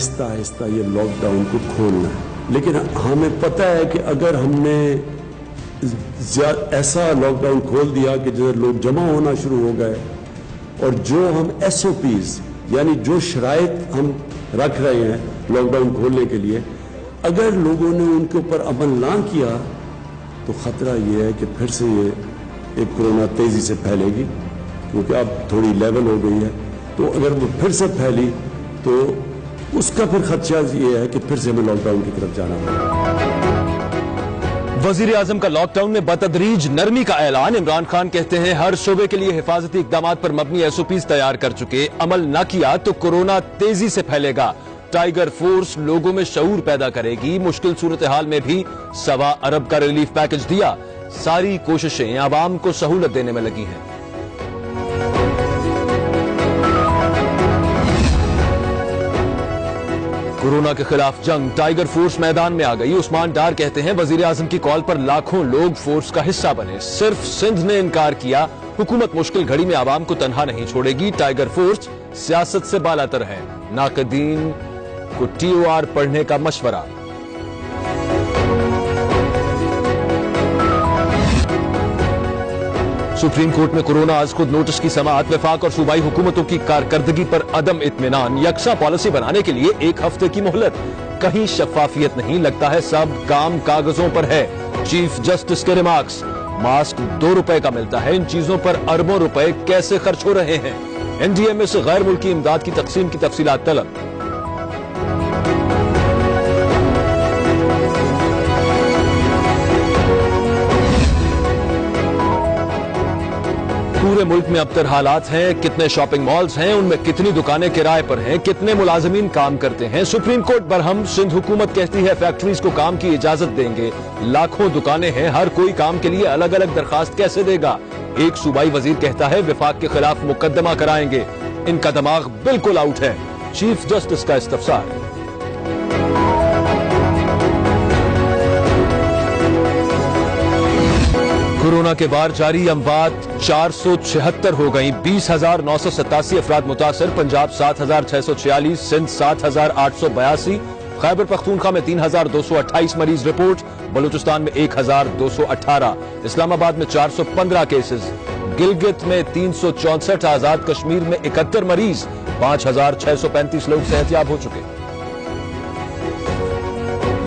आहिस्ता आहिस्ता ये लॉकडाउन को खोलना है। लेकिन हमें पता है कि अगर हमने ऐसा लॉकडाउन खोल दिया कि जिधर लोग जमा होना शुरू हो गए और जो हम SOPs यानी जो शराइत हम रख रहे हैं लॉकडाउन खोलने के लिए, अगर लोगों ने उनके ऊपर अमल ना किया तो खतरा ये है कि फिर से ये एक कोरोना तेजी से फैलेगी, क्योंकि अब थोड़ी लेवल हो गई है। तो अगर वो फिर से फैली तो उसका फिर खदशा ये है कि फिर से हमें लॉकडाउन की तरफ जाना पड़ेगा। वजीर आजम का लॉकडाउन में बतदरीज नरमी का ऐलान। इमरान खान कहते हैं हर शोबे के लिए हिफाजती इकदाम पर मबनी SOPs तैयार कर चुके, अमल न किया तो कोरोना तेजी से फैलेगा। टाइगर फोर्स लोगों में शऊर पैदा करेगी। मुश्किल सूरत हाल में भी 1.25 अरब का रिलीफ पैकेज दिया। सारी कोशिशें आवाम को सहूलत देने में लगी हैं। कोरोना के खिलाफ जंग, टाइगर फोर्स मैदान में आ गई। उस्मान डार कहते हैं वजीर आजम की कॉल पर लाखों लोग फोर्स का हिस्सा बने। सिर्फ सिंध ने इनकार किया। हुकूमत मुश्किल घड़ी में आवाम को तन्हा नहीं छोड़ेगी। टाइगर फोर्स सियासत से बालातर है। नाकदीन को TOR पढ़ने का मशवरा। सुप्रीम कोर्ट में कोरोना आज खुद नोटिस की समाअत। वफाक और सूबाई हुकूमतों की कारकर्दगी पर अदम इत्मीनान। यकसा पॉलिसी बनाने के लिए 1 हफ्ते की मोहलत। कहीं शफाफियत नहीं, लगता है सब काम कागजों पर है। चीफ जस्टिस के रिमार्क्स। मास्क 2 रुपए का मिलता है, इन चीजों पर अरबों रुपए कैसे खर्च हो रहे हैं। NDMA से गैर मुल्की इमदाद की तकसीम की तफसीलात तलब। पूरे मुल्क में अबतर हालात हैं। कितने शॉपिंग मॉल्स हैं, उनमें कितनी दुकानें किराए पर हैं, कितने मुलाजमीन काम करते हैं। Supreme court Barham. सिंध हुकूमत कहती है फैक्ट्रीज को काम की इजाजत देंगे। लाखों दुकानें हैं, हर कोई काम के लिए अलग अलग दरखास्त कैसे देगा। एक सूबाई वजीर कहता है विफाक के खिलाफ मुकदमा कराएंगे। इनका दिमाग बिल्कुल आउट है। चीफ जस्टिस का इस्तफसार। कोरोना के बाद जारी अमवात 476 हो गई। 20,987 अफराद मुतासर। पंजाब 7,646, सिंध 7,882, खैबर पख्तूनख्वा में 3,228 मरीज रिपोर्ट। बलूचिस्तान में 1,218, इस्लामाबाद में 415 केसेस, गिलगित में 364, आजाद कश्मीर में 71 मरीज। 5,635 लोग सेहतयाब हो चुके।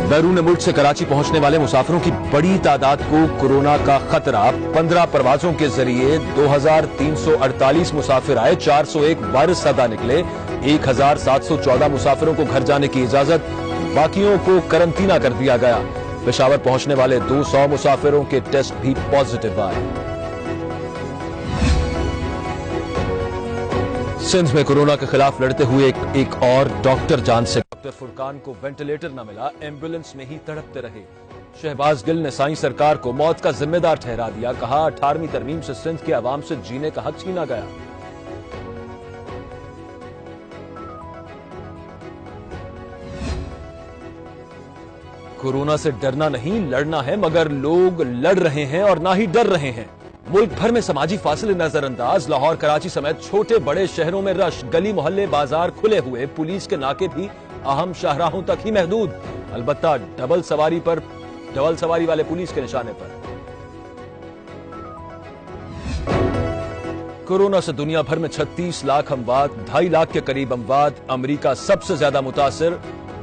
बैरून मुल्क से कराची पहुंचने वाले मुसाफिरों की बड़ी तादाद को कोरोना का खतरा। 15 परवाजों के जरिए 2,348 मुसाफिर आए। 401 वायरस सदा निकले। 1,714 मुसाफिरों को घर जाने की इजाजत। बाकियों को करंटीना कर दिया गया। पेशावर पहुंचने वाले 200 मुसाफिरों के टेस्ट भी पॉजिटिव आए। सिंध में कोरोना के खिलाफ लड़ते हुए एक और डॉक्टर जान से। डॉक्टर फुरकान को वेंटिलेटर न मिला, एम्बुलेंस में ही तड़पते रहे। शहबाज गिल ने साईं सरकार को मौत का जिम्मेदार ठहरा दिया। कहा 18वीं तरमीम से सिंध के अवाम से जीने का हक छीना गया। कोरोना से डरना नहीं, लड़ना है, मगर लोग लड़ रहे हैं और ना ही डर रहे हैं। मुल्क भर में समाजी फासले नजरअंदाज। लाहौर, कराची समेत छोटे बड़े शहरों में रश। गली मोहल्ले बाजार खुले हुए। पुलिस के नाके भी अहम शाहराहों तक ही महदूद। अलबत्ता डबल सवारी वाले पुलिस के निशाने पर। कोरोना से दुनिया भर में 36 लाख अमवात, 2.5 लाख के करीब अमवात। अमेरिका सबसे ज्यादा मुतासिर,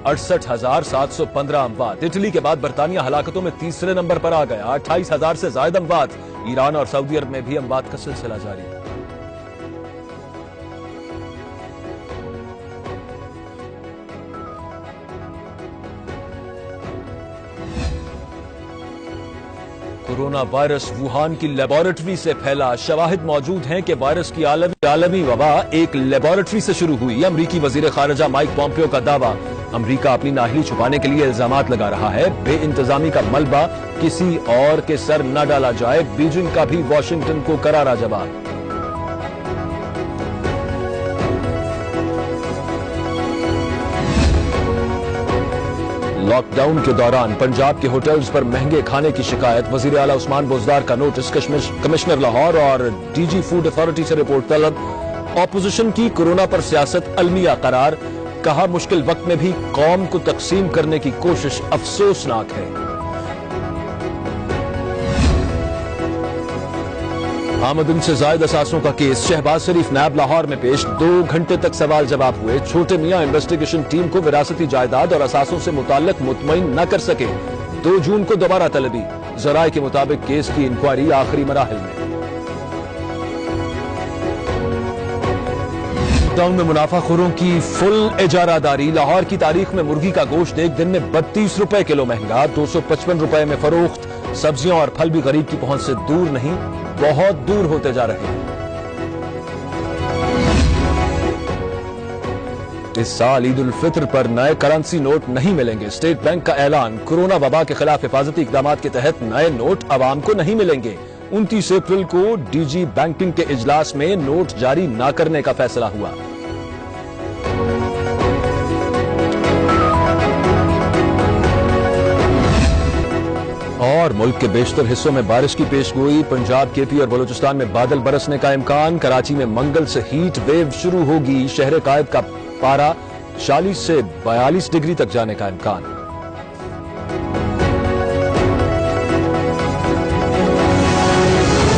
68,715 अमवात। इटली के बाद बरतानिया हलाकतों में तीसरे नंबर पर आ गया। 28,000 से ज्यादा अमवात। ईरान और सऊदी अरब में भी अमवात का सिलसिला जारी है। कोरोना वायरस वुहान की लेबोरेटरी से फैला। शवाहिद मौजूद हैं कि वायरस की आलमी वबा एक लेबोरेटरी से शुरू हुई। अमरीकी वजीर खारजा माइक पॉम्पियो का दावा। अमरीका अपनी नाहली छुपाने के लिए इल्जामात लगा रहा है। बेइंतजामी का मलबा किसी और के सर न डाला जाए। बीजिंग का भी वॉशिंगटन को करारा जवाब। लॉकडाउन के दौरान पंजाब के होटल्स पर महंगे खाने की शिकायत। वजीर आला उस्मान बुज़दार का नोटिस। कमिश्नर लाहौर और DG फूड अथॉरिटी से रिपोर्ट तलब। ऑपोजिशन की कोरोना पर सियासत अलमिया करार। कहा, मुश्किल वक्त में भी कौम को तकसीम करने की कोशिश अफसोसनाक है। आमदन से जायद असासों का केस शहबाज शरीफ नायब लाहौर में पेश। 2 घंटे तक सवाल जवाब हुए। छोटे मियां इन्वेस्टिगेशन टीम को विरासती जायदाद और असासों से मुताल्लिक मुतमईन न कर सके। 2 जून को दोबारा तलबी। जराए के मुताबिक केस की इंक्वायरी आखिरी मराहिल में। लॉकडाउन में मुनाफाखोरों की फुल इजारादारी। लाहौर की तारीख में मुर्गी का गोश्त एक दिन में 32 रुपए किलो महंगा, 255 रुपए में फरोख्त। सब्जियां और फल भी गरीब की पहुंच से दूर नहीं, बहुत दूर होते जा रहे हैं। इस साल ईद उल फित्र पर नए करेंसी नोट नहीं मिलेंगे। स्टेट बैंक का ऐलान। कोरोना वबा के खिलाफ हिफाजती इकदाम के तहत नए नोट अवाम को नहीं मिलेंगे। 29 अप्रैल को डीजी बैंकिंग के इजलास में नोट जारी न करने का फैसला हुआ। और मुल्क के बेशतर हिस्सों में बारिश की पेशगोई। पंजाब, केपी और बलूचिस्तान में बादल बरसने का इम्कान। कराची में मंगल से हीट वेव शुरू होगी। शहर कायद का पारा 40 से 42 डिग्री तक जाने का इम्कान।